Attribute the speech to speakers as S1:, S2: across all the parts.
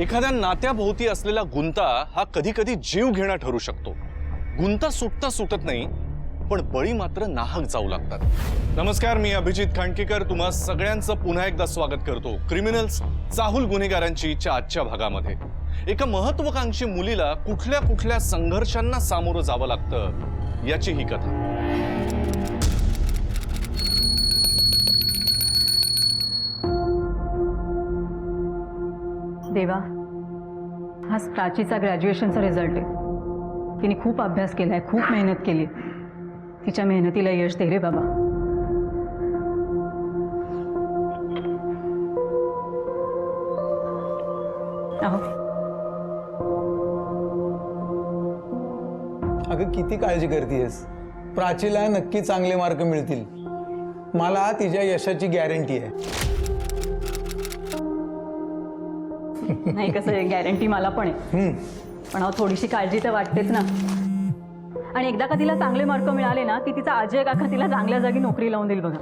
S1: एखाद्या नात्याभोवती असलेला गुंता हा कधी कधी जीव घेणा ठरू शकतो। गुंता सुटता सुटत नाही, पण बळी मात्र नाहक जाऊ लागतात। नमस्कार, मी अभिजित खांडकेकर तुम्हा सगळ्यांचं पुन्हा एकदा स्वागत करतो क्रिमिनल्स चाहूल गुन्हेगारांची आजच्या भागामध्ये। एका महत्त्वाकांक्षी मुलीला कुठल्या कुठल्या संघर्षांना सामोरं जावं लागतं याची ही कथा।
S2: देवा, आज प्राचीचा ग्रॅज्युएशनचा रिझल्ट आहे। तिने खूप अभ्यास केलाय, खूप मेहनत केली। तिच्या मेहनतीला यश दे रे बाबा। अहो,
S3: अगं किती काळजी करतेस? प्राचीला नक्की चांगले मार्क मिळतील। मला तिच्या यशाची गॅरंटी आहे।
S2: नाही कसं गॅरंटी मला पण आहे, पण अहो थोडीशी काळजी तर वाटतेच ना। आणि एकदा का तिला चांगले मार्क मिळाले ना की तिचा अजय काका तिला चांगल्या जागी नोकरी लावून देईल बघा।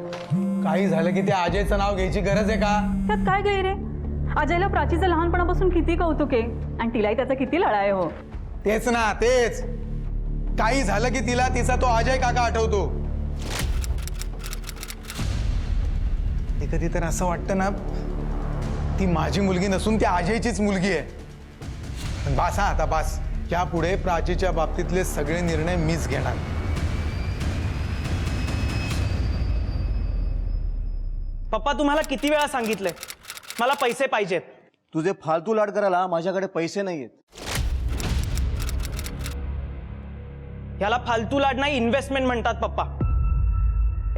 S3: काही झालं की त्या अजयचं नाव घ्यायची गरज आहे का?
S2: त्यात काय गैर आहे? अजयला प्राचीचं लहानपणापासून किती कौतुक आहे आणि तिलाही त्याचा किती लढा आहे। हो
S3: तेच ना, तेच। काही झालं की तिला तिचा तो अजय काका आठवतो। कधी तर असं वाटतं ना, ती माझी मुलगी नसून ती अजयचीच मुलगी आहे। पण बास हा, आता बास। यापुढे प्राचीच्या बाबतीतले सगळे निर्णय मीच घेणार।
S4: पप्पा, तुम्हाला किती वेळा सांगितलंय मला पैसे पाहिजेत।
S5: तुझे फालतू लाड करायला माझ्याकडे पैसे नाहीयेत।
S4: ह्याला फालतू लाड नाही, इन्व्हेस्टमेंट म्हणतात पप्पा।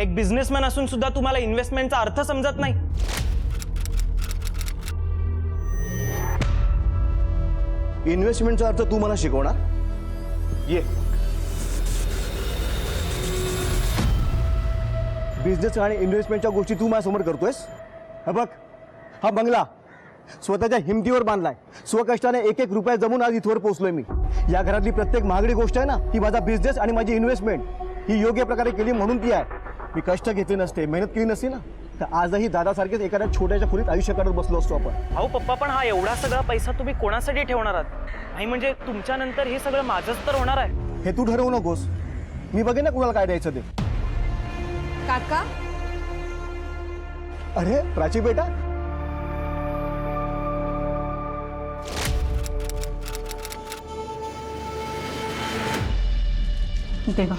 S4: एक बिझनेसमॅन असून सुद्धा तुम्हाला इन्व्हेस्टमेंटचा अर्थ समजत नाही।
S5: इन्व्हेस्टमेंटचा अर्थ तू मला शिकवणार? ये, बिझनेस आणि इन्व्हेस्टमेंटच्या गोष्टी तू माझ्यासमोर करतोयस? हा बघ, हा बंगला स्वतःच्या हिमतीवर बांधलाय। स्वकष्टाने एक एक रुपया जमून आज इथवर पोहोचलोय मी। या घरातली प्रत्येक महागडी गोष्ट आहे ना, ती माझा बिझनेस आणि माझी इन्व्हेस्टमेंट ही योग्य प्रकारे केली म्हणून ती आहे। मी कष्ट घेतले नसते, मेहनत केली नसती ना, तर आजही दादासारखेच एखाद्या छोट्याच्या खोलीत आयुष्य काढत बसलो असतो आपण।
S4: अहो पप्पा, पण हा एवढा सगळा पैसा तुम्ही कोणासाठी ठेवणार आहात? नाही म्हणजे तुमच्या नंतर हे सगळं माझंच तर होणार आहे।
S5: हे तू ठरवू नकोस, मी बघेन ना कुणाला काय द्यायचं ते।
S6: काका,
S5: अरे प्राची बेटा,
S2: देवा,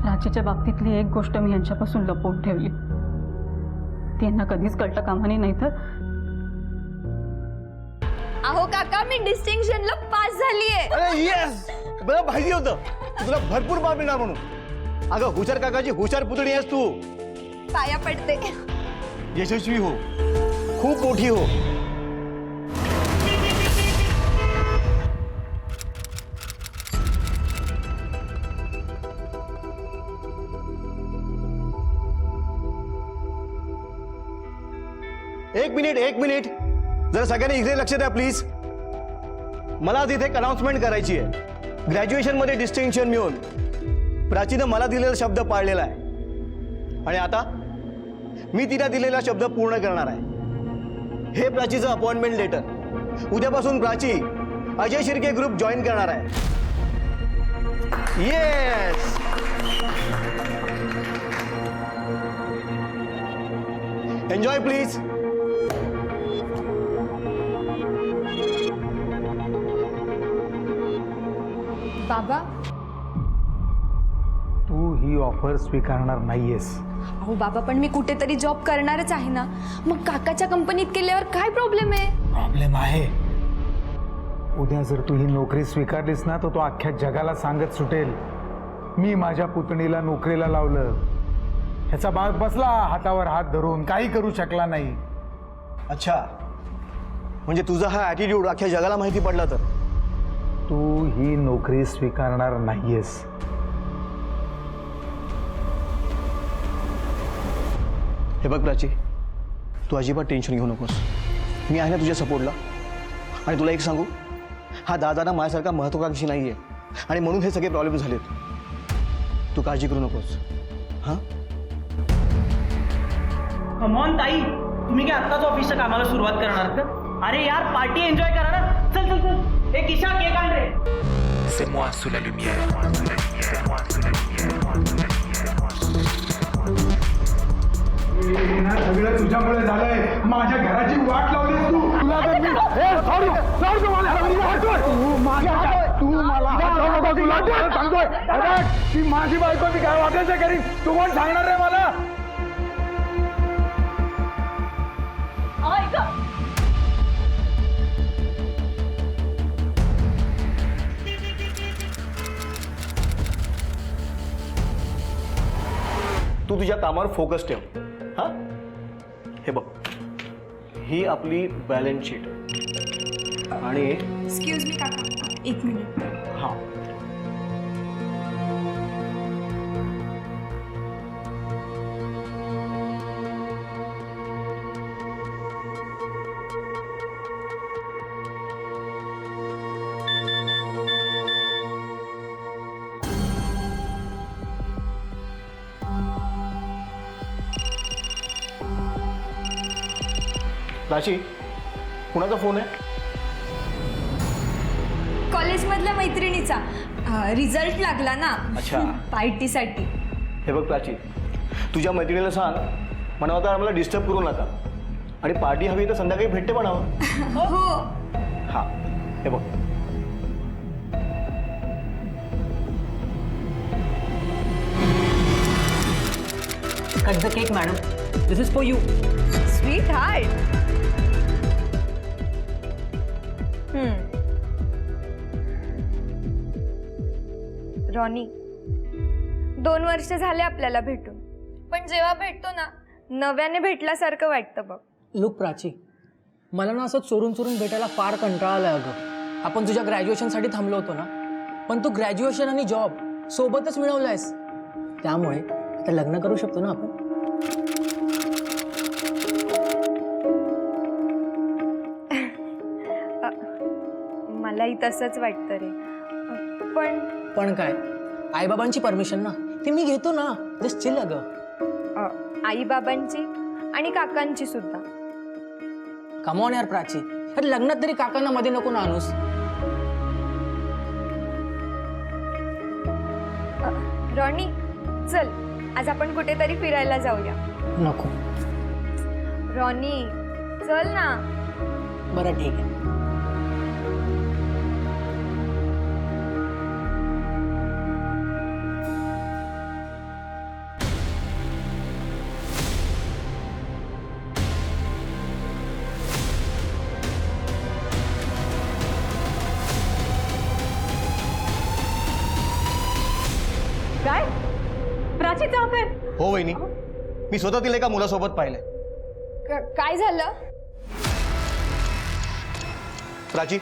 S2: प्राचीच्या बाबतीतली एक गोष्ट मी यांच्यापासून लपवून ठेवली। ती यांना कधीच कळता कामा नये, नाही तर
S6: अहो काका, मी डिस्टिंक्शनला पास झालीये।
S5: अरे येस, मला माहिती होतं तुला भरपूर मार्क मिळणार म्हणून। अगं हुशार काकाची हुशार पुतणी आहेस तू।
S6: पाया पडते।
S5: यशस्वी हो, खूप मोठी हो। एक मिनिट जरा सगळ्यांनी इकडे लक्ष द्या प्लीज। मला आज इथे एक अनाउन्समेंट करायची आहे। ग्रॅज्युएशन मध्ये डिस्टिंक्शन मिळून प्राचीनं मला दिलेला शब्द पाळलेला आहे आणि आता मी तिला दिलेला शब्द पूर्ण करणार आहे। हे प्राचीचं अपॉइंटमेंट लेटर। उद्यापासून प्राची अजय शिर्के ग्रुप जॉईन करणार आहे। Yes, enjoy please.
S6: बाबा,
S3: तू ही ऑफर स्वीकारणार नाहीयेस।
S6: अहो बाबा, पण मी कुठेतरी जॉब करणारच आहे ना। मग काकाच्या कंपनीत केल्यावर काय प्रॉब्लेम आहे?
S3: प्रॉब्लेम आहे। उद्या जर तू ही नोकरी स्वीकारलीस ना, तर तो अख्ख्या जगाला सांगत सुटेल, मी माझ्या पुतणीला नोकरीला लावलं। ह्याचा बाग बसला हातावर हात धरून, काही करू शकला नाही।
S5: अच्छा, म्हणजे तुझा हा ॲटिट्यूड अख्ख्या जगाला माहिती पडला तर
S3: तू ही नोकरी स्वीकारणार नाहीयेस।
S5: हे बघ प्राची, तू अजिबात टेन्शन घेऊ नकोस। मी आहे ना तुझ्या सपोर्टला। आणि तुला एक सांगू, हा दादा माझ्यासारखा महत्त्वाकांक्षी नाही आहे आणि म्हणून हे सगळे प्रॉब्लेम झालेत। तू काळजी करू नकोस। हां,
S4: कमॉन ताई, तुम्ही काय आत्ताच ऑफिसच्या कामाला सुरुवात करणार का? अरे यार पार्टी एन्जॉय करा ना. चल चल चल. एक ईशा केक आण रे.
S7: C'est moi sous la lumière. C'est moi sous la lumière.
S3: सगळं तुझ्यामुळे झालंय. माझ्या घराची वाट लावलीस तू. तुला तर मी- ए, sorry, sorry तुम्हाला. तू मला हातवर नको, तुला सांगतोय. अरे, ती माझी बायको, मी काय वाटायचं करीन. तू कोण सांगणार रे मला?
S2: ऐका.
S5: तू तुझ्या कामावर फोकस ठेव. हा, हे बघ, ही आपली बॅलन्स शीट आणि
S6: एक्सक्यूज मी काका, एक मिनिट.
S5: हा, राशी, कुणाचा फोन आहे?
S6: कॉलेजमधल्या मैत्रिणीचा रिझल्ट लागला ना.
S5: अच्छा.
S6: पार्टीसाठी.
S5: हे बघ प्राची, तुझ्या मैत्रिणीला सांग म्हणावं तर आम्हाला डिस्टर्ब करू नका, आणि पार्टी हवी तर संध्याकाळी भेटते म्हणावं.
S6: हो.
S5: हा, हे बघ,
S4: Cut the cake, madam. This is for you.
S6: Sweet heart. Ronnie, 2 वर्ष झाले आपल्याला भेटून, पण जेव्हा भेटतो ना नव्याने भेटल्यासारखं वाटतं बघ.
S4: लुक प्राची, मला ना असं चोरून चोरून भेटायला फार कंटाळा आलाय अगं. आपण तुझ्या ग्रॅज्युएशनसाठी थांबलो होतो ना, पण तू ग्रॅज्युएशन आणि जॉब सोबतच मिळवलायस, त्यामुळे आता लग्न करू शकतो ना आपण.
S6: मलाही तसंच वाटतं रे.
S4: पण काय, आईबाबांची परमिशन ना, ती मी घेतो ना. जस्ट चिल अगं.
S6: आई बाबांची आणि काकांची सुद्धा.
S4: कम ऑन यार प्राची, यार लग्नात तरी काकांना मध्ये नको ना आणूस.
S6: रॉनी, चल आज आपण कुठेतरी फिरायला जाऊया.
S4: नको.
S6: रॉनी, चल ना.
S4: बरं ठीक आहे.
S2: काय प्राचीचा अफेअर?
S5: हो वहिनी, मी स्वतः तिला एका मुलासोबत पाहिलंय.
S6: काय झालं?
S5: प्राची,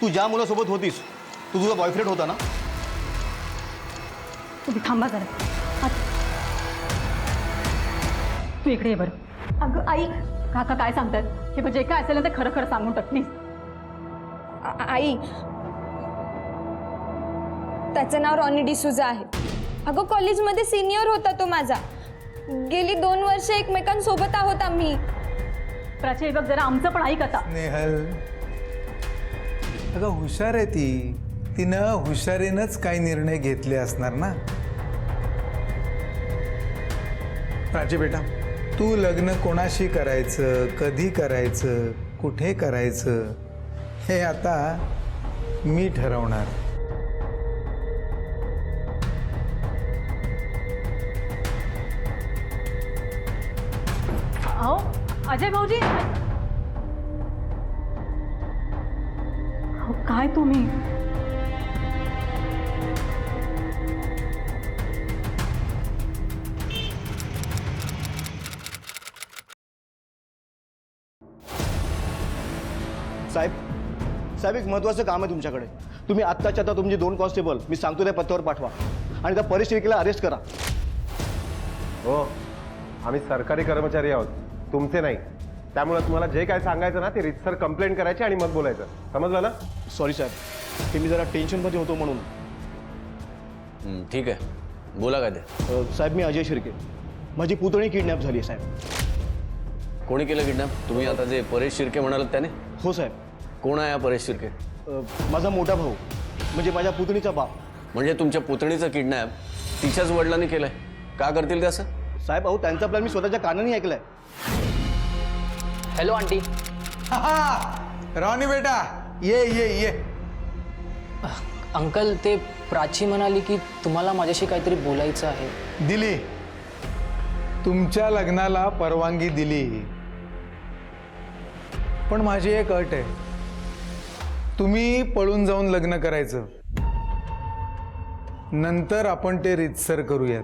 S5: तू ज्या मुलासोबत होतीस तू तुझा बॉयफ्रेंड होता ना?
S2: तुम्ही थांबा जरा. तू इकडे ये बरं. अगं आई, काका काय सांगतात हे बघ, जे काय असेल ना ते खरं खरं सांगून टाक प्लीज.
S6: आई, त्याचं नाव रॉनी डिसूजा आहे. अगं कॉलेजमध्ये सिनियर होता तो माझा. गेली 2 वर्ष एकमेकांसोबत आहोत आम्ही.
S2: प्राची, हे बघ जरा आमचं पण ऐक आता.
S3: नेहल, अगं हुशार आहे ती. तिनं हुशारीनंच काही निर्णय घेतले असणार ना. प्राची बेटा, तू लग्न कोणाशी करायचं, कधी करायचं, कुठे करायचं हे आता मी ठरवणार.
S2: अहो अजय भाऊजी, अहो, काय तुम्ही?
S5: साहेब, एक महत्त्वाचं काम आहे तुमच्याकडे. तुम्ही आत्ताच्या आता तुमचे 2 कॉन्स्टेबल मी सांगतो त्या पत्त्यावर पाठवा आणि त्या परिस्थितीला अरेस्ट करा.
S8: हो, आम्ही सरकारी कर्मचारी आहोत, तुमचे नाही. त्यामुळे तुम्हाला जे काय सांगायचं ना ते रितसर कंप्लेंट करायची आणि मग बोलायचं. समजलं ना?
S5: सॉरी साहेब, ते मी जरा टेन्शनमध्ये होतो म्हणून.
S1: ठीक आहे, बोला काय ते.
S5: साहेब, मी अजय शिर्के. माझी पुतणी किडनॅप झाली आहे साहेब.
S9: कोणी केलं किडनॅप? तुम्ही आता जे परेश शिर्के म्हणालात त्याने?
S5: हो साहेब.
S9: कोण आहे हा परेश शिर्के?
S5: माझा मोठा भाऊ, म्हणजे माझ्या पुतणीचा बाप.
S9: म्हणजे तुमच्या पुतणीचं किडनॅप तिच्याच वडिलांनी केलंय? का करतील ते असं?
S5: साहेब अहो, त्यांचा प्लॅन मी स्वतःच्या कानाने ऐकलाय.
S4: Hello aunty.
S3: रॉनी बेटा, ये ये ये.
S4: अंकल, ते प्राची म्हणाली की तुम्हाला माझ्याशी काहीतरी बोलायचं आहे.
S3: दिली, तुमच्या लग्नाला परवानगी दिली, पण माझी एक अट आहे. तुम्ही पळून जाऊन लग्न करायचं, नंतर आपण ते रीतसर करूयात.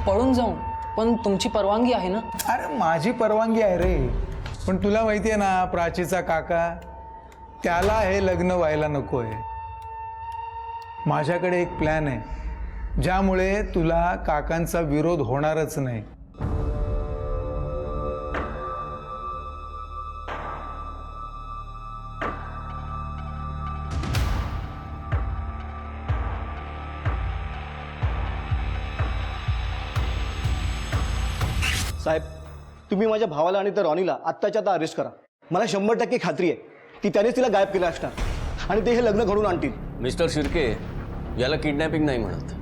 S4: पळून जाऊन? पण तुमची परवानगी आहे ना?
S3: अरे माझी परवानगी आहे रे, पण तुला माहिती आहे ना, प्राचीचा काका, त्याला हे लग्न व्हायला नको आहे. माझ्याकडे एक प्लॅन आहे ज्यामुळे तुला काकांचा विरोध होणारच नाही.
S5: साहेब, तुम्ही माझ्या भावाला आणि त्या रॉनीला आत्ताच्या आता अरेस्ट करा. मला 100% खात्री आहे की त्यानेच तिला गायब केलं असणार आणि ते हे लग्न घडवून आणतील.
S9: मिस्टर शिर्के, याला किडनॅपिंग नाही म्हणत,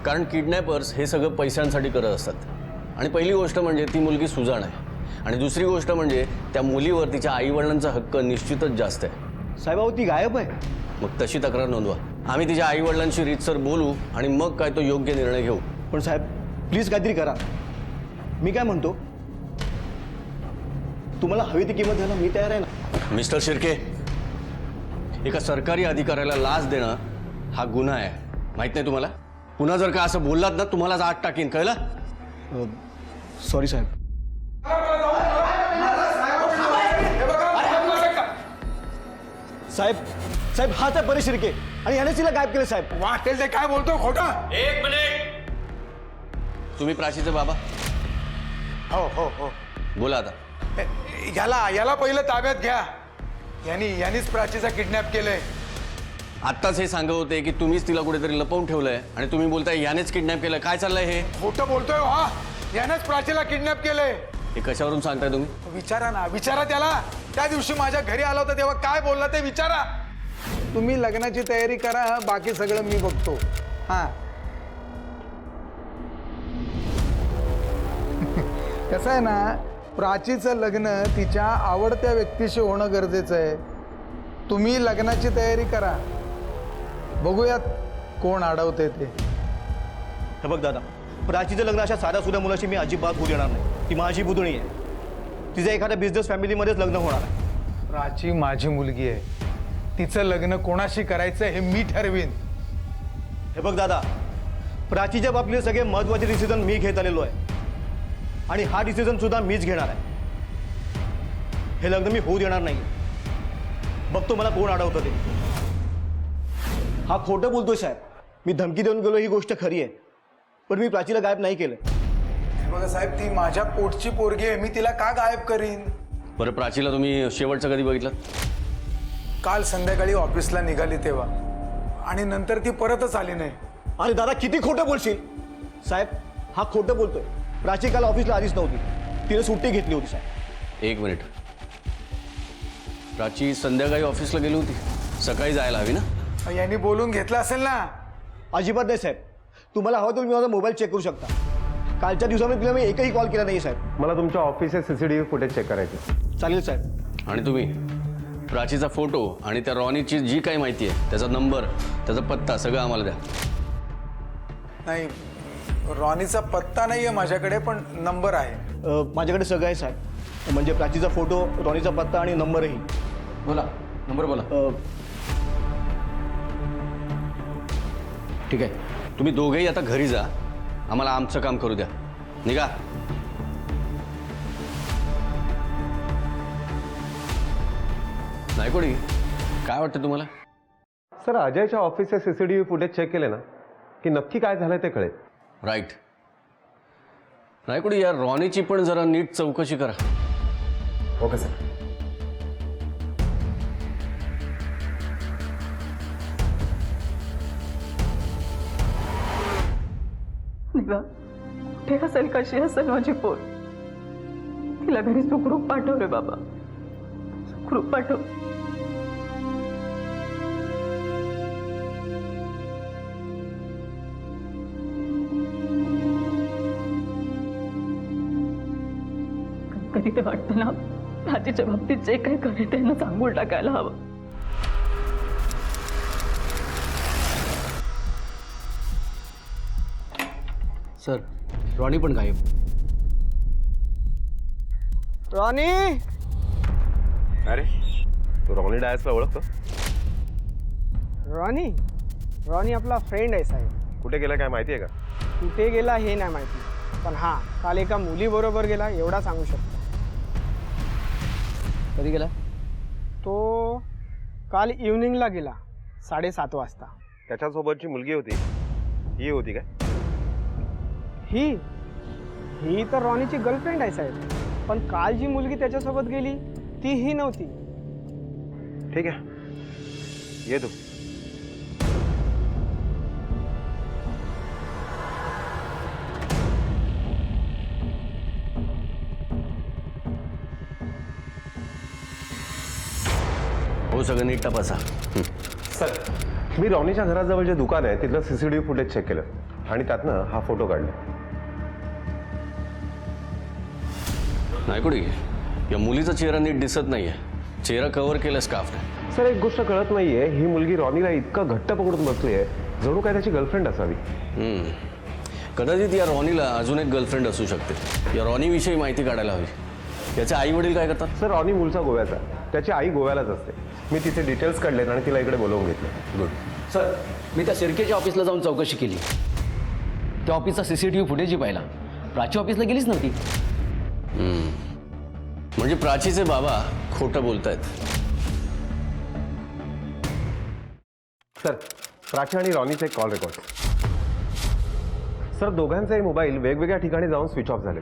S9: कारण किडनॅपर्स हे सगळं पैशांसाठी करत असतात. आणि पहिली गोष्ट म्हणजे ती मुलगी सुजाण आहे, आणि दुसरी गोष्ट म्हणजे त्या मुलीवर तिच्या आईवडिलांचा हक्क निश्चितच जास्त आहे.
S5: साहेब अहो, ती गायब आहे.
S9: मग तशी तक्रार नोंदवा. आम्ही तिच्या आईवडिलांशी रीतसर बोलू आणि मग काय तो योग्य निर्णय घेऊ.
S5: पण साहेब प्लीज काहीतरी करा. मी काय म्हणतो, तुम्हाला हवी ती किंमत द्यायला मी तयार आहे ना.
S9: मिस्टर शिर्के, एका सरकारी अधिकाऱ्याला लाच देणं हा गुन्हा आहे, माहित नाही तुम्हाला? पुन्हा जर का असं बोललात ना, तुम्हालाच आत टाकीन, कळलं?
S5: सॉरी साहेब. साहेब साहेब हाच आहे परेश शिर्के आणि याने तिला गायब केलं. साहेब
S3: वाटेल ते काय बोलतो खोटं.
S9: एक मिनिट. तुम्ही प्राचीचे बाबा?
S3: हो हो हो.
S9: बोला आता.
S3: याला पहिलं ताब्यात घ्या. यांनीच प्राचीचा किडनॅप केलंय.
S9: आत्ताच हे सांगत होते की तुम्हीच तिला कुठेतरी लपवून ठेवलंय आणि तुम्ही बोलताय यानेच किडनॅप केलं. काय चाललंय हे?
S3: खोटं बोलतोय हा. यानेच प्राचीला किडनॅप केलंय.
S9: हे कशावरून सांगताय तुम्ही?
S3: विचारा ना, विचारा त्याला. त्या दिवशी माझ्या घरी आला होता तेव्हा काय बोलला ते विचारा. तुम्ही लग्नाची तयारी करा, बाकी सगळं मी बघतो. हा. कसं आहे ना, प्राचीचं लग्न तिच्या आवडत्या व्यक्तीशी होणं गरजेचं आहे. तुम्ही लग्नाची तयारी करा, बघूयात कोण अडवते ते.
S5: हे बघ दादा, प्राचीचं लग्न अशा साध्या सुद्धा मुलाशी मी अजिबात होऊ देणार नाही. ती माझी पुतणी आहे. तिचं एखाद्या बिझनेस फॅमिलीमध्येच लग्न होणार आहे.
S3: प्राची माझी मुलगी आहे. तिचं लग्न कोणाशी करायचं हे मी ठरवीन.
S5: हे बघ दादा, प्राचीच्या बाबतीत सगळे महत्त्वाचे डिसिजन मी घेत आलेलो आहे आणि हा डिसिजन सुद्धा मीच घेणार आहे. हे लग्न मी होऊ देणार नाही. बघतो मला कोण अडवतं ते. हा खोटं बोलतोय साहेब. मी धमकी देऊन गेलो ही गोष्ट खरी आहे, पण मी प्राचीला गायब नाही केलं.
S3: बघा साहेब, ती माझ्या पोटची पोरगी आहे. मी तिला का गायब करीन?
S9: बरं, प्राचीला तुम्ही शेवटचं कधी बघितलं?
S3: काल संध्याकाळी ऑफिसला निघाली तेव्हा, आणि नंतर ती परतच आली नाही.
S5: अरे दादा, किती खोटं बोलशील? साहेब हा खोटं बोलतोय. प्राची काल ऑफिसला आलीच नव्हती. तिने सुट्टी घेतली होती साहेब.
S9: एक मिनिट. प्राची संध्याकाळी ऑफिसला गेली होती, सकाळी जायला हवी ना?
S3: यांनी बोलून घेतलं असेल ना.
S5: अजिबात नाही साहेब. तुम्हाला हवं तर तुम्ही माझा मोबाईल चेक करू शकता. कालच्या दिवसामध्ये तिला मी एकही कॉल केला नाही साहेब.
S8: मला तुमच्या ऑफिसचे CCTV फुटेज चेक करायचे.
S5: चालेल साहेब.
S9: आणि तुम्ही प्राचीचा फोटो आणि त्या रॉनीची जी काही माहिती आहे, त्याचा नंबर, त्याचा पत्ता सगळं आम्हाला द्या.
S3: नाही, रॉनीचा पत्ता नाही आहे माझ्याकडे, पण नंबर आहे.
S5: माझ्याकडे सगळं आहे साहेब. म्हणजे प्राचीचा फोटो, रॉनीचा पत्ता आणि नंबरही.
S9: बोला, नंबर बोला. ठीक आहे, तुम्ही दोघेही आता घरी जा. आम्हाला आमचं काम करू द्या. निघा. नाही कोणी, काय वाटतं तुम्हाला?
S8: सर, अजयच्या ऑफिसचे CCTV फुटेज चेक केले ना की नक्की काय झालं ते कळेल.
S9: राईट. नाही कोणी, या रॉनीची पण जरा नीट चौकशी करा.
S3: Okay sir.
S2: निघा. कुठे असेल, कशी असेल माझी पोर? तिला घरी सुखरूप पाठव रे बाबा, सुखरूप पाठव. कधी ते वाटतं ना, राजेच्या बाबतीत जे काही करेल त्यांना सांगून टाकायला हवं.
S4: सर, रॉनी पण गायब.
S5: रॉनी,
S8: अरे तू रॉनी डायसला ओळखतो?
S10: रॉनी रॉनी आपला फ्रेंड आहे साहेब.
S8: कुठे गेला काय माहिती आहे का?
S10: कुठे गेला हे नाही माहिती, पण हां काल एका मुलीबरोबर गेला एवढा सांगू शकतो.
S4: कधी गेला?
S10: तो काल इव्हनिंगला गेला 7:30 वाजता.
S8: त्याच्यासोबतची मुलगी होती, ही होती काय?
S10: ही तर रॉनीची गर्लफ्रेंड आहे साहेब, पण काल जी मुलगी त्याच्यासोबत गेली ती ही नव्हती.
S8: ठीक आहे, ये तू.
S9: हो, सगळं नीट तपासा.
S8: सर, मी रॉनीच्या घराजवळ जे दुकान आहे तिथलं CCTV फुटेज चेक केलं आणि त्यातनं हा फोटो काढला.
S9: नाही कुठे या मुलीचा चेहरा नीट दिसत नाहीये. चेहरा कव्हर केला स्कार्फने.
S8: सर, एक गोष्ट कळत नाहीये, ही मुलगी रॉनीला इतकं घट्ट पकडून बसली आहे जणू काय त्याची गर्लफ्रेंड असावी.
S9: कदाचित या रॉनीला अजून एक गर्लफ्रेंड असू शकते. या रॉनीविषयी माहिती काढायला हवी. याचे आई वडील काय करतात?
S8: सर, रॉनी मूळचा गोव्याचा, त्याची आई गोव्यालाच असते. मी तिचे डिटेल्स काढलेत आणि तिला इकडे बोलवून घेतलं.
S9: गुड.
S4: सर, मी त्या शिर्केच्या ऑफिसला जाऊन चौकशी केली. त्या ऑफिसचा CCTV फुटेजही पाहिला. प्राची ऑफिसला गेलीच नव्हती.
S9: म्हणजे प्राचीचे बाबा खोटं बोलतायत.
S8: सर, प्राची आणि रॉनीचे कॉल रेकॉर्ड. सर, दोघांचाही मोबाईल वेगवेगळ्या ठिकाणी जाऊन स्विच ऑफ झाले.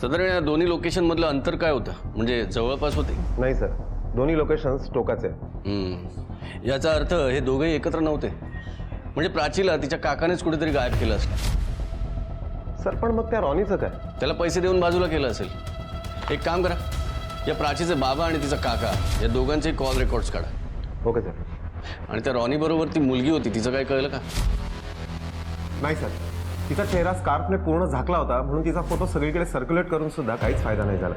S9: साधारण या दोन्ही लोकेशन मधलं अंतर काय होतं? म्हणजे जवळपास होते?
S8: नाही सर, दोन्ही लोकेशन्स टोकाचे आहेत.
S9: याचा अर्थ हे दोघेही एकत्र नव्हते. म्हणजे प्राचीला तिच्या काकानेच कुठेतरी गायब केलं असलं.
S8: सर, पण मग त्या रॉनीचं काय?
S9: त्याला पैसे देऊन बाजूला केलं असेल. एक काम करा, या प्राचीचे बाबा आणि तिचा काका या दोघांचे कॉल रेकॉर्ड्स काढा.
S8: Okay sir.
S9: आणि त्या रॉनी बरोबर ती मुलगी होती, तिचं काय कळलं का?
S8: नाही सर, तिचा चेहरा स्कार्फने पूर्ण झाकला होता म्हणून तिचा फोटो सगळीकडे सर्क्युलेट करून सुद्धा काहीच फायदा नाही झाला.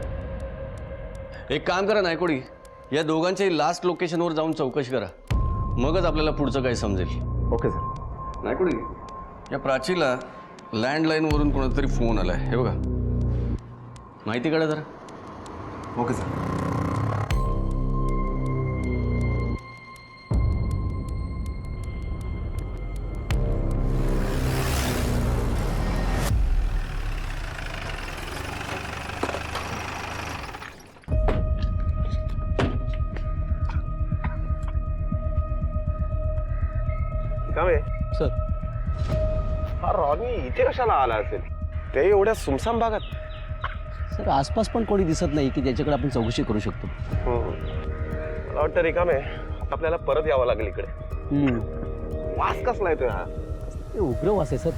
S9: एक काम करा नायकोडी, या दोघांच्याही लास्ट लोकेशनवर जाऊन चौकशी करा. मगच आपल्याला पुढचं काही समजेल.
S8: Okay sir.
S9: नायकोडी, या प्राचीला लँडलाईनवरून कोणातरी फोन आलाय. हे बघा, माहिती काढा जरा.
S8: Okay sir. काय
S4: सर,
S8: हा रॉनी इथे कशाला आला असेल? ते एवढ्या सुमसाम भागात.
S4: सर आसपास पण कोणी दिसत नाही की त्याच्याकडे आपण चौकशी करू शकतो.
S8: मला वाटतं रिकामे आपल्याला परत यावं लागेल इकडे. वास कसला येतोय हा?
S4: ते उग्र वास आहे sir.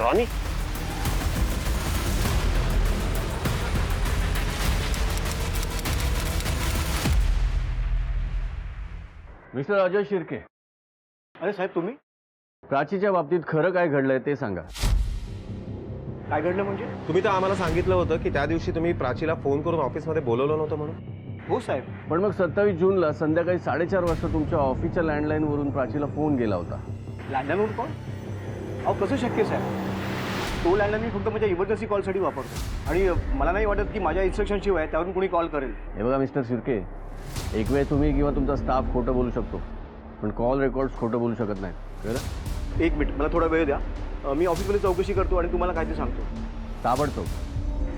S8: Ronnie,
S9: mister Ajay Shirke.
S5: अरे साहेब, तुम्ही
S9: प्राचीच्या बाबतीत खरं काय घडलंय ते सांगा.
S5: काय घडलं म्हणजे?
S8: तुम्ही तर आम्हाला सांगितलं होतं की त्या दिवशी तुम्ही प्राचीला फोन करून ऑफिसमध्ये बोलवलं नव्हतं म्हणून.
S5: हो साहेब.
S9: पण मग 27 जूनला संध्याकाळी 4:30 वाजता तुमच्या ऑफिसच्या लँडलाईनवरून प्राचीला फोन गेला होता.
S5: लँडलाईनवर कॉल? अहो कसं शक्य साहेब? तो लँडलाईन मी फक्त माझ्या इमर्जन्सी कॉलसाठी वापरतो आणि मला नाही वाटत की माझ्या इन्स्ट्रक्शनशिवाय त्यावरून कोणी कॉल करेल.
S9: हे बघा मिस्टर शिर्के, एक वेळ तुम्ही किंवा तुमचा स्टाफ खोटं बोलू शकतो, पण कॉल रेकॉर्ड्स खोटं बोलू शकत नाही. कळलं?
S5: एक मिनिट, मला थोडा वेळ द्या. मी ऑफिसमध्ये चौकशी करतो आणि तुम्हाला काय ते सांगतो.
S9: ताबडतोब.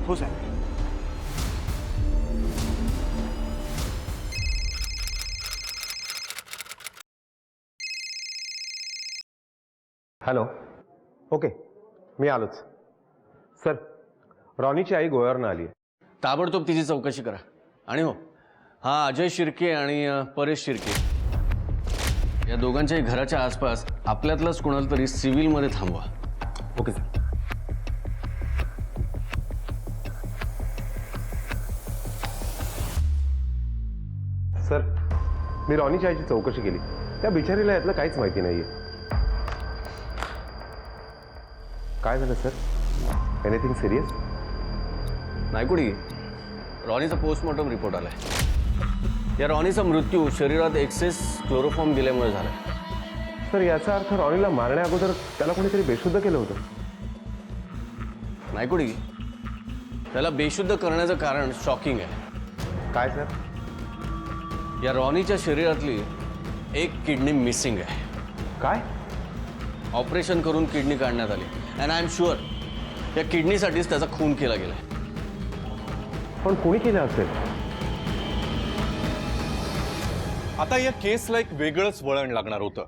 S5: हो साहेब.
S8: हॅलो. ओके, मी आलोच. सर, रॉनीची आई गोव्यावरनं आली आहे.
S9: ताबडतोब तिची चौकशी करा. आणि हो, हा अजय शिर्के आणि परेश शिर्के या दोघांच्याही घराच्या आसपास आपल्यातलंच कोणाला तरी सिव्हिलमध्ये थांबवा.
S8: Okay sir. सर, मी रॉनीच्या आईची चौकशी केली. त्या बिचारीला यातलं काहीच माहिती नाहीये. काय झालं सर? Anything serious?
S9: नायकुडी, रॉनीचा पोस्टमॉर्टम रिपोर्ट आलाय. या रॉनीचा मृत्यू शरीरात एक्सेस क्लोरोफॉर्म दिल्यामुळे झालाय.
S8: सर, याचा अर्थ रॉनीला मारण्या अगोदर त्याला कोणीतरी बेशुद्ध केलं होतं.
S9: नायकुडी, त्याला बेशुद्ध करण्याचं कारण शॉकिंग आहे.
S8: काय सर?
S9: या रॉनीच्या शरीरातली एक किडनी मिसिंग आहे.
S8: काय?
S9: ऑपरेशन करून किडनी काढण्यात आली अँड आय एम शुअर या किडनीसाठीच त्याचा खून केला गेलाय.
S8: पण कोणी केलं असेल?
S1: आता या केसला एक वेगळंच वळण लागणार होतं.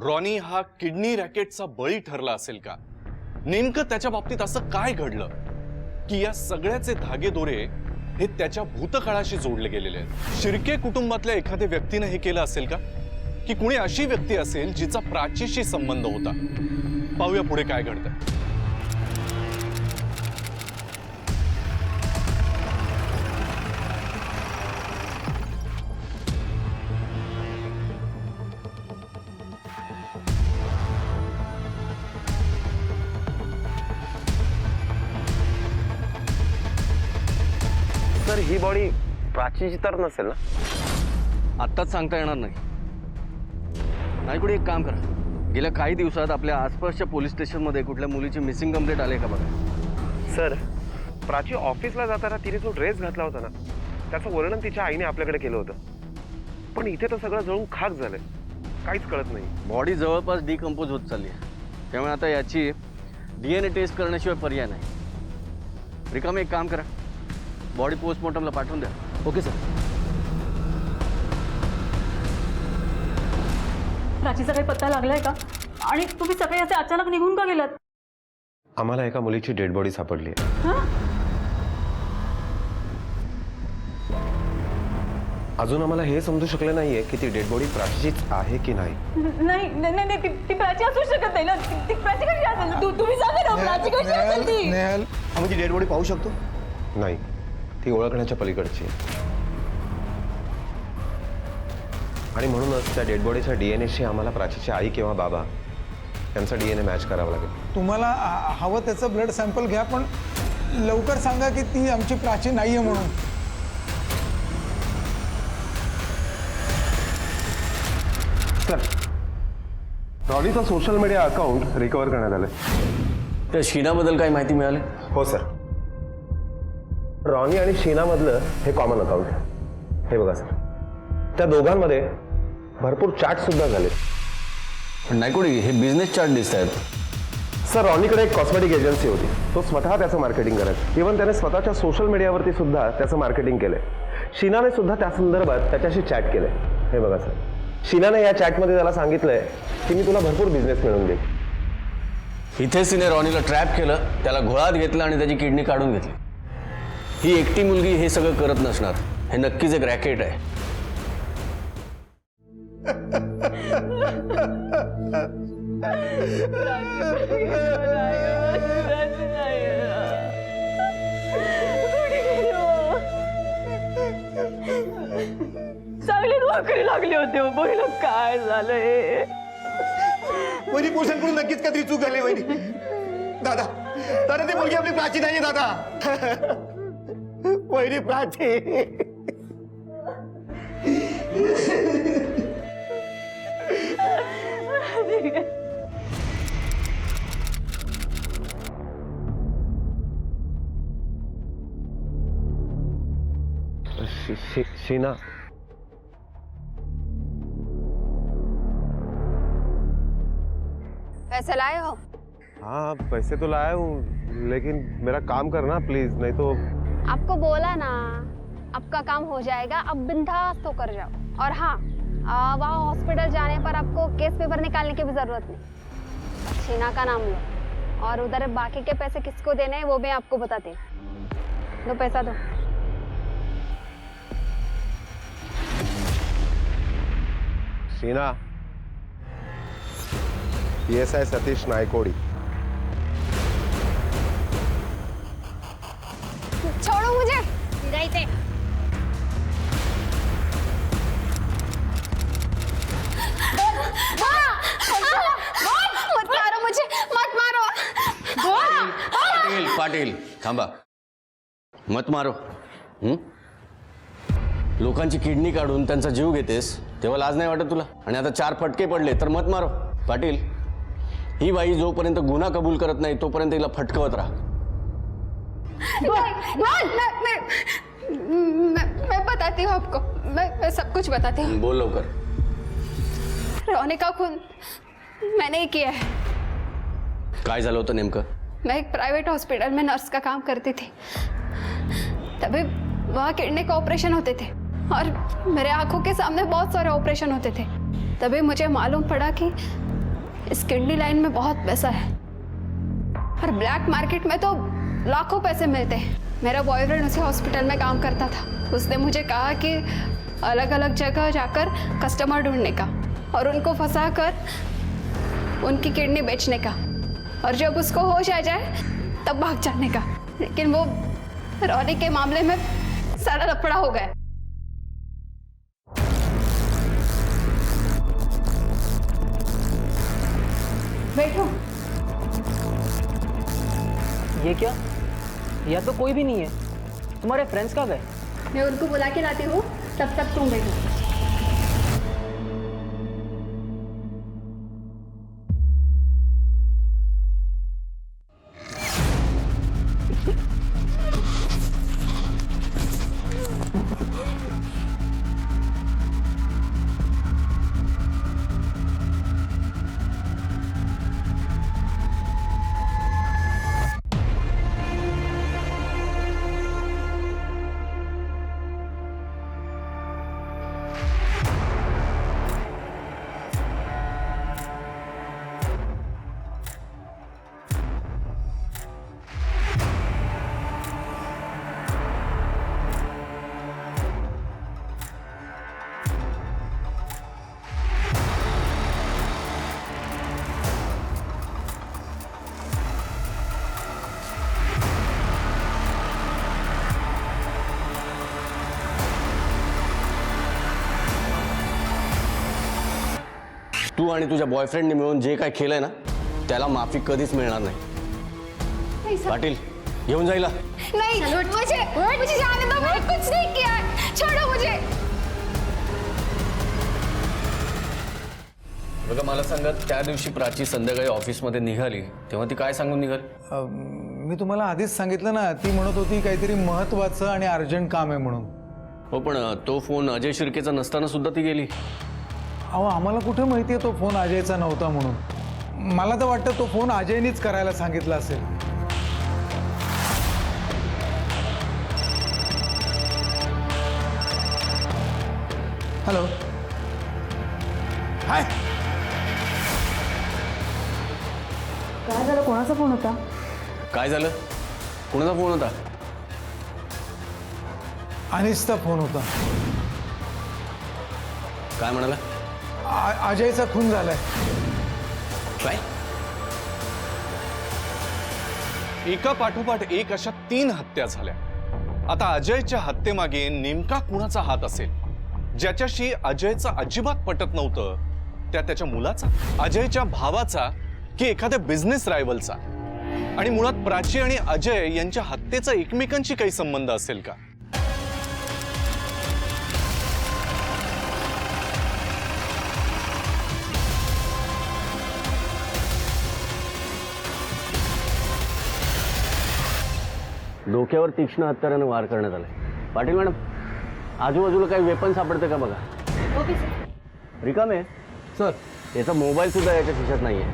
S1: रॉनी हा किडनी रॅकेटचा बळी ठरला असेल का? नेमकं त्याच्या बाबतीत असं काय घडलं की या सगळ्याचे धागेदोरे हे त्याच्या भूतकाळाशी जोडले गेलेले आहेत? शिर्के कुटुंबातल्या एखाद्या व्यक्तीने हे केलं असेल का? की कुणी अशी व्यक्ती असेल जिचा प्राचीशी संबंध होता? पाहूया पुढे काय घडतंय.
S8: सर, ही बॉडी प्राचीची तर नसेल ना?
S9: आत्ताच सांगता येणार नाही. नायकुडी, एक काम करा, गेल्या काही दिवसात आपल्या आसपासच्या पोलीस स्टेशनमध्ये कुठल्या मुलीची मिसिंग कंप्लेंट आली का बघा.
S8: सर, प्राची ऑफिसला जाताना तिने जो ड्रेस घातला होता ना, त्याचं वर्णन तिच्या आईने आपल्याकडे केलं होतं. पण इथे तर सगळं जळून खाक झालंय. काहीच कळत नाही.
S9: बॉडी जवळपास डिकम्पोज होत चालली आहे. त्यामुळे आता याची DNA टेस्ट करण्याशिवाय पर्याय नाही. रिकामे एक काम करा, बॉडी पोस्टमॉर्टमला पाठवून द्या.
S4: Okay sir.
S2: प्राचीचा काही पत्ता लागलाय का? आणि तुम्ही सगळे असे अचानक निघून का गेलात?
S8: आम्हाला एका मुलीची डेड बॉडी सापडली आहे.
S2: हं?
S8: अजून आम्हाला हे समजू शकलं नाहीये की ती डेड बॉडी प्राचीचीच आहे की नाही.
S2: नाही नाही नाही, ती प्राची असू शकत नाही ना. ती प्राची कशी असेल? तुम्ही सांगा ना, प्राची कशी असेल ती?
S3: नेहल,
S5: आम्ही ती डेड बॉडी पाहू शकतो?
S8: नाही, ती ओळखण्याच्या पलीकडची आहे. आणि म्हणूनच त्या डेड बॉडीच्या DNAशी आम्हाला प्राचीची आई किंवा बाबा यांचा DNA मॅच करावा लागेल.
S3: तुम्हाला हवं त्याचं ब्लड सॅम्पल घ्या, पण लवकर सांगा की ती आमची प्राची नाहीये म्हणून.
S8: सर, रॉनीचा सोशल मीडिया अकाउंट रिकव्हर करण्यात आलं.
S9: त्या शीनाबद्दल काही माहिती मिळाली?
S8: हो सर, रॉनी आणि शीनामधलं हे कॉमन अकाउंट आहे. हे बघा सर, त्या दोघांमध्ये भरपूर चॅट सुद्धा झाले.
S9: पण नायकुडी, हे बिझनेस चार्ट दिसत आहेत.
S8: सर, रॉनीकडे एक कॉस्मेटिक एजन्सी होती. तो स्वतः त्याचं मार्केटिंग करायचा. इव्हन त्याने स्वतःच्या सोशल मीडियावरती सुद्धा त्याचं मार्केटिंग केलंय. शीनाने सुद्धा त्या संदर्भात त्याच्याशी चॅट केलंय. हे बघा सर, शीनाने या चॅटमध्ये त्याला सांगितलंय की मी तुला भरपूर बिझनेस मिळवून देईन.
S9: इथे तिने रॉनीला ट्रॅप केलं, त्याला घोळात घेतलं आणि त्याची किडनी काढून घेतली. ही एकटी मुलगी हे सगळं करत नसणार. हे नक्कीच एक रॅकेट आहे.
S2: चांगली नोकरी लागली होती. बहिण, काय झालंय?
S5: वहिनी, पोलिसांकडून नक्कीच काहीतरी चूक झाली. वहिनी, दादा दादा, ती मुलगी आपली प्राची नाहीये दादा. वहिनी, प्राची.
S8: शीना,
S11: पैसे लाए हो?
S8: हाँ, पैसे तो लाया हूँ, लेकिन मेरा काम करना प्लीज, नहीं तो.
S11: आपको बोला ना, आपका काम हो जाएगा. अब बिंदास तो कर जाओ. और हाँ, वहाँ हॉस्पिटल जाने पर आपको केस पेपर निकालने की भी जरूरत नहीं. शीना का नाम लो, और उधर बाकी के पैसे किसको देने हैं वो मैं आपको बताती हूँ. दो पैसा दो.
S8: शीना, PSI सतीश नायकोडी.
S11: छोड़ो मुझे. इधर मत मारो मुझे, मत मारो.
S9: पाटील पाटील थांबा. मत मारो. लोकांची किडनी काढून त्यांचा जीव घेतेस तेव्हा लाज नाही वाटत तुला? आणि आता 4 फटके पडले तर मत मारो. पाटील, ही बाई जोपर्यंत गुन्हा कबूल करत नाही तोपर्यंत हिला फटकवत राहा.
S11: मैं बताती हूँ आपको. मैं सब कुछ बताती हूँ.
S9: बोल लवकर.
S11: रोने का खून मैंने ही किया है.
S9: काय झालं होतं नेमकं?
S11: मैं एक प्राइवेट हॉस्पिटल में नर्स का काम करती थी. तभी वहाँ किडनी का ऑपरेशन होते थे और मेरे आंखों के सामने बहुत सारे ऑपरेशन होते थे. तभी मुझे मालूम पड़ा कि इस किडनी लाइन में बहुत पैसा है और ब्लैक मार्केट में तो लाखों पैसे मिलते हैं. मेरा बॉयफ्रेंड उसी हॉस्पिटल में काम करता था. उसने मुझे कहा कि अलग अलग जगह जाकर कस्टमर ढूंढने का और उनको फंसा कर उनकी किडनी बेचने का और जब उसको होश आ जाए तब भाग जाने का. लेकिन वो रोनी के मामले में सारा लफड़ा हो गया. बैठो.
S4: ये क्या? या तो कोई भी नहीं है. तुम्हारे फ्रेंड्स कहाँ गए?
S11: मैं उनको बुला के लाती हूँ, तब तक तुम बैठो.
S9: तू आणि तुझ्या बॉयफ्रेंडने मिळून जे काय केलंय ना त्याला माफी कधीच मिळणार नाही.
S11: नहीं सर.
S9: पाटील, घेऊन जायला.
S11: नहीं, मुझे जाने दो. मैंने कुछ नहीं किया है. छोड़ो मुझे.
S9: बघा, मला सांगा, त्या दिवशी प्राची संध्याकाळी ऑफिसमध्ये निघाली तेव्हा ती काय सांगून निघाली?
S3: मी तुम्हाला आधीच सांगितलं ना, ती म्हणत होती काहीतरी महत्वाचं आणि अर्जंट काम आहे म्हणून.
S9: हो, पण तो फोन अजय शिर्केचा नसताना सुद्धा ती गेली.
S3: अहो, आम्हाला कुठं माहिती आहे तो फोन अजयचा नव्हता म्हणून. मला तर वाटतं तो फोन अजयनीच करायला सांगितला असेल. हॅलो. हाय.
S2: काय झालं? कोणाचा फोन होता?
S9: काय झालं? कोणाचा फोन होता?
S3: अनिसचा फोन होता.
S9: काय म्हणाला?
S3: अजयचा खून झालाय.
S9: काय?
S1: एका पाठोपाठ एक अशा 3 हत्या झाल्या. आता अजयच्या हत्येमागे नेमका कुणाचा हात असेल? ज्याच्याशी अजयचं अजिबात पटत नव्हतं त्या त्याच्या मुलाचा, अजयच्या भावाचा, की एखाद्या बिझनेस रायव्हलचा? आणि मुळात प्राची आणि अजय यांच्या हत्येचा एकमेकांशी काही संबंध असेल का?
S9: डोक्यावर तीक्ष्ण हत्याराने वार करण्यात आलाय. पाटील मॅडम, आजूबाजूला काही वेपन सापडते का बघा. रिकामे
S4: सर.
S9: याचा मोबाईल सुद्धा याच्या खिशात नाहीये.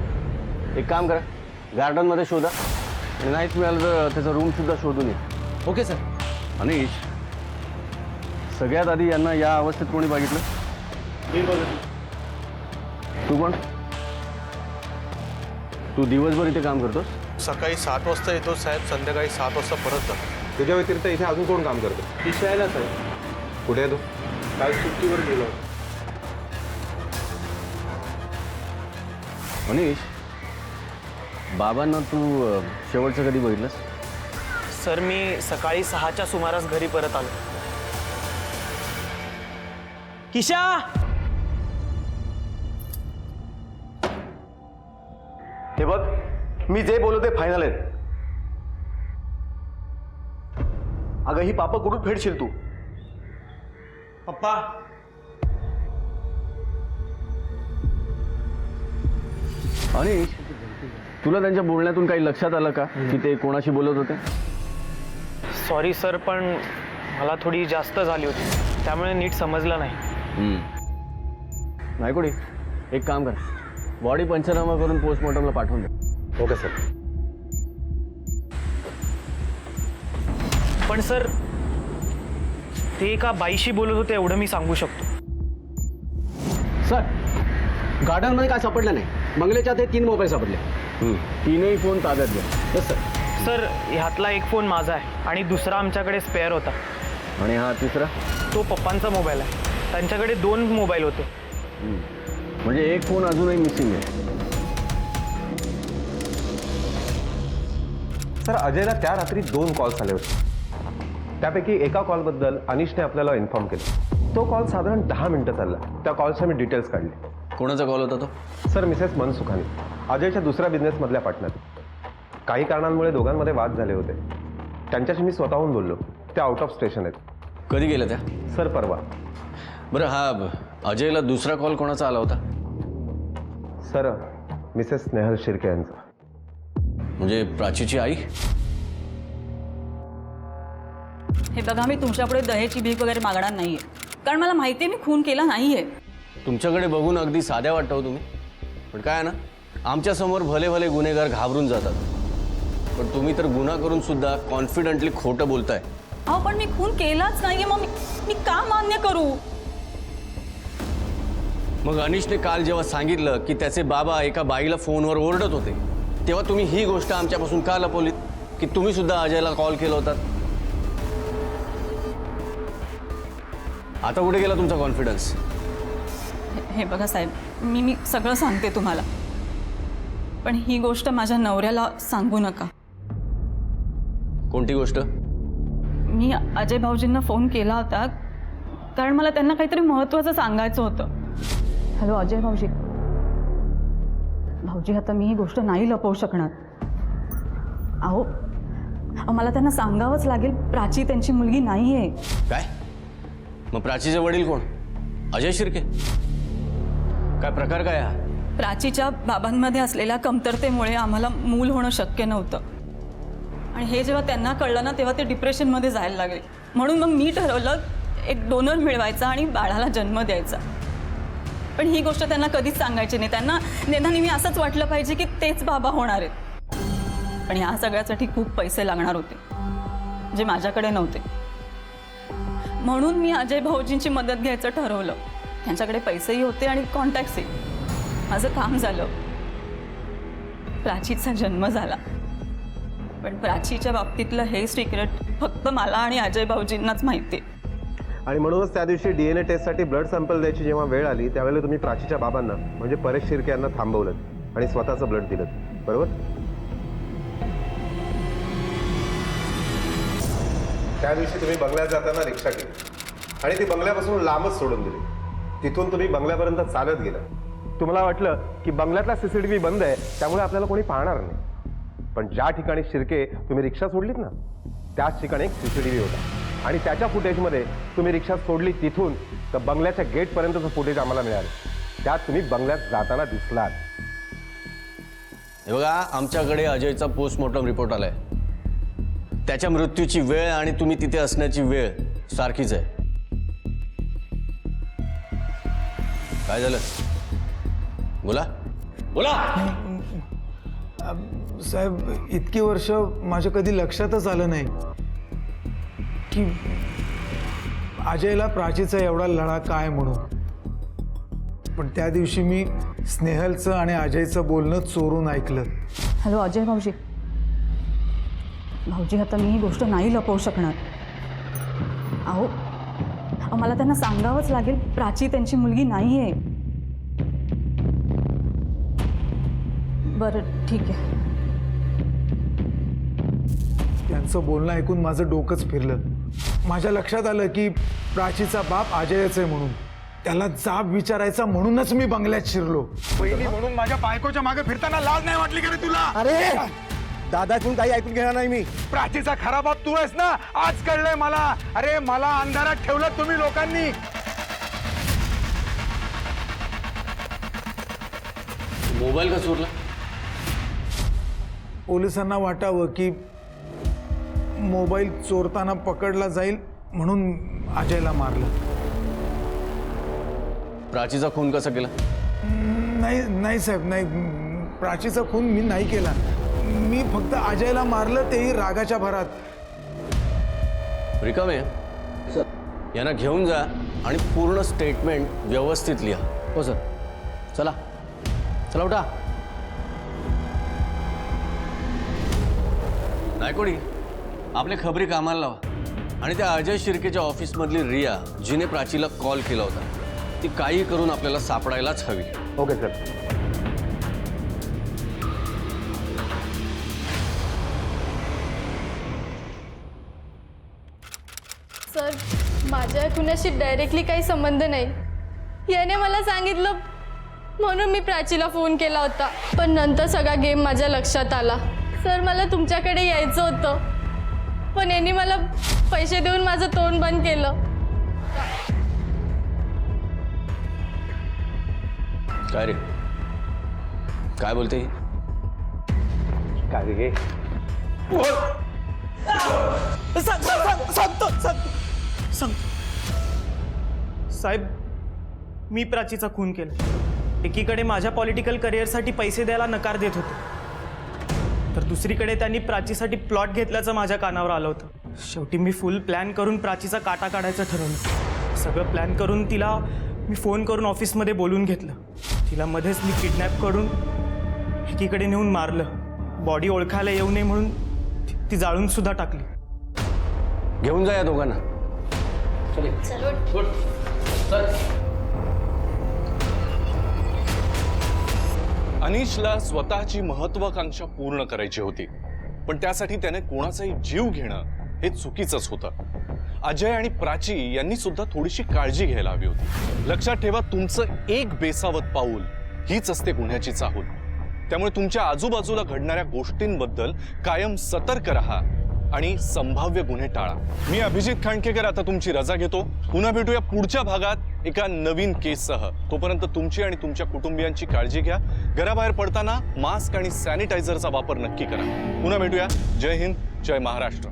S9: एक काम करा, गार्डनमध्ये शोधा आणि नाहीच मिळालं तर त्याचा रूम सुद्धा शोधून ये.
S4: Okay sir.
S9: अनिश, सगळ्यात आधी यांना या अवस्थेत कोणी बघितलं? तू पण? तू दिवसभर इथे काम करतोस?
S8: सकाळी 7 वाजता येतो साहेब, संध्याकाळी 7 वाजता परत जातो. तुझ्या व्यतिरिक्त इथे अजून कोण काम करतो?
S5: दिसायला साहेब.
S8: कुठे आहे तू?
S5: काल सुट्टीवर गेलो.
S9: मनीष, बाबांना तू शेवटचं कधी बघितलंस?
S10: सर मी सकाळी 6च्या सुमारास घरी परत आलो. किशा,
S8: हे बघ, मी जे बोलतो ते फायनल आहे. अगं ही पापं कुठून फेडशील तू?
S10: पप्पा.
S9: आणि तुला त्यांच्या बोलण्यातून काही लक्षात आलं का की ते कोणाशी बोलत होते?
S10: सॉरी सर, पण मला थोडी जास्त झाली होती, त्यामुळे नीट समजलं नाही.
S9: नायकोडी, एक काम कर, बॉडी पंचनामा करून पोस्टमॉर्टमला पाठवून दे.
S8: Okay sir.
S10: पण सर, ते एका बाईशी बोलत होते एवढं मी सांगू शकतो.
S9: सर, गार्डनमध्ये काय सापडलं नाही. बंगल्याच्या ते 3 मोबाईल सापडले. 3ही फोन ताब्यात घ्या. Yes sir.
S10: सर, ह्यातला एक फोन माझा आहे आणि दुसरा आमच्याकडे स्पेअर होता.
S9: आणि हा तिसरा?
S10: तो पप्पांचा मोबाईल आहे. त्यांच्याकडे 2 मोबाईल होते.
S9: म्हणजे एक फोन अजूनही मिसिंग आहे.
S8: सर, अजयला त्या रात्री 2 कॉल्स आले होते. त्यापैकी एका कॉलबद्दल अनिशने आपल्याला इन्फॉर्म केलं. तो कॉल साधारण 10 मिनिटं चालला. त्या कॉलचे मी डिटेल्स काढले.
S9: कोणाचा कॉल होता तो?
S8: सर, मिसेस मनसुखानी, अजयच्या दुसऱ्या बिझनेसमधल्या पार्टनर. काही कारणांमुळे दोघांमध्ये वाद झाले होते. त्यांच्याशी मी स्वतःहून बोललो. त्या आउट ऑफ स्टेशन आहेत.
S9: कधी गेल्या त्या?
S8: सर, परवा.
S9: बरं, हा अजयला दुसरा कॉल कोणाचा आला होता?
S8: सर, मिसेस स्नेहल शिर्के यांचा.
S9: म्हणजे प्राचीची आई?
S2: हे बघा, मी तुमच्यापुढे दहेची भीक वगैरे मागणार नाहीये, कारण मला माहिती आहे मी खून केला नाहीये.
S9: तुमच्याकडे बघून अगदी साध्या वाटतं हो तुम्ही, पण काय ना, आमच्यासमोर भले भले गुन्हेगार घाबरून जातात, पण तुम्ही तर गुन्हा करून सुद्धा कॉन्फिडंटली खोटं बोलताय.
S2: अहो, पण मी खून केलाच नाहीये, मग मी का मान्य करू?
S9: मग अनिशने काल जेव्हा सांगितलं की त्याचे बाबा एका बाईला फोनवर ओरडत होते, तेव्हा तुम्ही ही गोष्ट आमच्यापासून का लपवलीत की तुम्ही सुद्धा अजयला कॉल केला होता? आता कुठे गेला तुमचा कॉन्फिडन्स?
S2: हे बघा साहेब, मी सगळं सांगते तुम्हाला, पण ही गोष्ट माझ्या नवऱ्याला सांगू नका.
S9: कोणती गोष्ट?
S2: मी अजय भाऊजींना फोन केला होता कारण मला त्यांना काहीतरी महत्त्वाचं सांगायचं होतं. हॅलो अजय भाऊजी. भाऊजी, आता मी ही गोष्ट नाही लपवू शकणार. अहो, मला त्यांना सांगावंच लागेल, प्राची त्यांची मुलगी नाही आहे.
S9: काय? मग प्राचीचे वडील कोण? अजय शिर्के? काय प्रकार काय हा?
S2: प्राचीच्या बाबांमध्ये असलेल्या कमतरतेमुळे आम्हाला मूल होणं शक्य नव्हतं, आणि हे जेव्हा त्यांना कळलं ना, तेव्हा ते डिप्रेशनमध्ये जायला लागले. म्हणून मग मी ठरवलं एक डोनर मिळवायचा आणि बाळाला जन्म द्यायचा. पण ही गोष्ट त्यांना कधीच सांगायची नाही. त्यांना नेहमी असंच वाटलं पाहिजे की तेच बाबा होणार आहेत. पण या सगळ्यासाठी खूप पैसे लागणार होते, जे माझ्याकडे नव्हते. म्हणून मी अजय भाऊजींची मदत घ्यायचं ठरवलं. त्यांच्याकडे पैसेही होते आणि कॉन्टॅक्ट्सही. माझं काम झालं. प्राचीचा जन्म झाला. पण प्राचीच्या बाबतीतलं हे सिक्रेट फक्त मला आणि अजय भाऊजींनाच माहिती आहे.
S8: आणि म्हणूनच त्या दिवशी DNA टेस्टसाठी ब्लड सॅम्पल द्यायची जेव्हा वेळ आली, त्यावेळेला तुम्ही प्राचीच्या बाबांना म्हणजे परेश शिर्के यांना थांबवलं आणि स्वतःचं ब्लड दिलं, बरोबर? त्या दिवशी तुम्ही बंगल्यात जाताना रिक्षा केली आणि ती बंगल्यापासून लांबच सोडून दिली. तिथून तुम्ही बंगल्यापर्यंत चालत गेला. तुम्हाला वाटलं की बंगल्यातला CCTV बंद आहे, त्यामुळे आपल्याला कोणी पाहणार नाही. पण ज्या ठिकाणी शिर्के तुम्ही रिक्षा सोडलीत ना, त्याच ठिकाणी एक CCTV होता. आणि त्याच्या फुटेजमध्ये तुम्ही रिक्षा सोडली तिथून तर बंगल्याच्या गेटपर्यंतचं फुटेज आम्हाला मिळालं. त्यात तुम्ही बंगल्यात जाताना दिसलात.
S9: हे बघा, आमच्याकडे अजयचा पोस्टमॉर्टम रिपोर्ट आलाय. त्याच्या मृत्यूची वेळ आणि तुम्ही तिथे असण्याची वेळ सारखीच आहे. काय झालं? बोला बोला.
S3: साहेब, इतकी वर्ष माझ्या कधी लक्षातच आलं नाही की अजयला प्राचीचा एवढा लढा काय म्हणून. पण त्या दिवशी मी स्नेहलचं आणि अजयचं बोलणं चोरून ऐकलं.
S2: हॅलो अजय भाऊजी. भाऊजी, आता मी ही गोष्ट नाही लपवू शकणार. अहो, मला त्यांना सांगावंच लागेल, प्राची त्यांची मुलगी नाही आहे. बरं ठीक आहे.
S3: त्यांचं बोलणं ऐकून माझं डोकंच फिरलं. माझ्या लक्षात आलं की प्राचीचा बाप अजयच आहे म्हणून. त्याला जाब विचारायचा म्हणूनच मी बंगल्यात शिरलो. पहिली म्हणून माझ्या बायकोच्या मागे फिरताना लाज नाही वाटली का रे तुला?
S5: अरे दादाकडून काही ऐकून घेणार नाही मी.
S3: प्राचीचा खरा बाप तू आहेस ना, आज कळलंय मला. अरे मला अंधारात ठेवलं तुम्ही लोकांनी.
S9: मोबाईल का चोरला?
S3: पोलिसांना वाटावं की मोबाईल चोरताना पकडला जाईल म्हणून अजयला मारलं.
S9: प्राचीचा खून कसा केला?
S3: नाही नाही साहेब, नाही. प्राचीचा खून मी नाही केला. मी फक्त अजयला मारलं, तेही रागाच्या भरात.
S9: रिकामे यांना घेऊन जा आणि पूर्ण स्टेटमेंट व्यवस्थित लिहा. हो सर. चला चला उठा. नायकोडी, आपले खबरी कामाला लावा आणि त्या अजय शिर्केच्या ऑफिसमधली रिया, जिने प्राचीला कॉल केला होता, ती काही करून आपल्याला सापडायलाच हवी.
S8: Okay sir.
S6: सर, माझ्या कुणाशी डायरेक्टली काही संबंध नाही. याने मला सांगितलं म्हणून मी प्राचीला फोन केला होता. पण नंतर सगळा गेम माझ्या लक्षात आला. सर, मला तुमच्याकडे यायचं होतं, पण यांनी मला पैसे देऊन माझं तोंड बंद केलं.
S9: काय रे, काय बोलते?
S8: काय रे?
S10: साहेब, मी प्राचीचा खून केला. एकीकडे माझ्या पॉलिटिकल करिअरसाठी पैसे द्यायला नकार देत होते, तर दुसरीकडे त्यांनी प्राचीसाठी प्लॉट घेतल्याचं माझ्या कानावर आलं होतं. शेवटी मी फुल प्लॅन करून प्राचीचा काटा काढायचं ठरवलं. सगळं प्लॅन करून तिला मी फोन करून ऑफिसमध्ये बोलून घेतलं. तिला मध्येच मी किडनॅप करून एकीकडे नेऊन मारलं. बॉडी ओळखायला येऊ नये म्हणून ती जाळून सुद्धा टाकली.
S9: घेऊन जा या दोघांना.
S1: अनिशला स्वतःची महत्वाकांक्षा पूर्ण करायची होती, पण त्यासाठी त्याने कोणाचाही जीव घेणं हे चुकीचंच होतं. अजय आणि प्राची यांनी सुद्धा थोडीशी काळजी घ्यायला हवी होती. लक्षात ठेवा, तुमचं एक बेसावत पाऊल हीच असते गुन्ह्याची चाहूल. त्यामुळे तुमच्या आजूबाजूला घडणाऱ्या गोष्टींबद्दल कायम सतर्क राहा आणि संभाव्य गुन्हे टाळा. मी अभिजित खांडकेकर आता तुमची रजा घेतो. पुन्हा भेटूया पुढच्या भागात एका नवीन केससह. तोपर्यंत तुमची आणि तुमच्या कुटुंबियांची काळजी घ्या. घराबाहेर पडताना मास्क आणि सॅनिटायझरचा वापर नक्की करा. पुन्हा भेटूया. जय हिंद, जय महाराष्ट्र.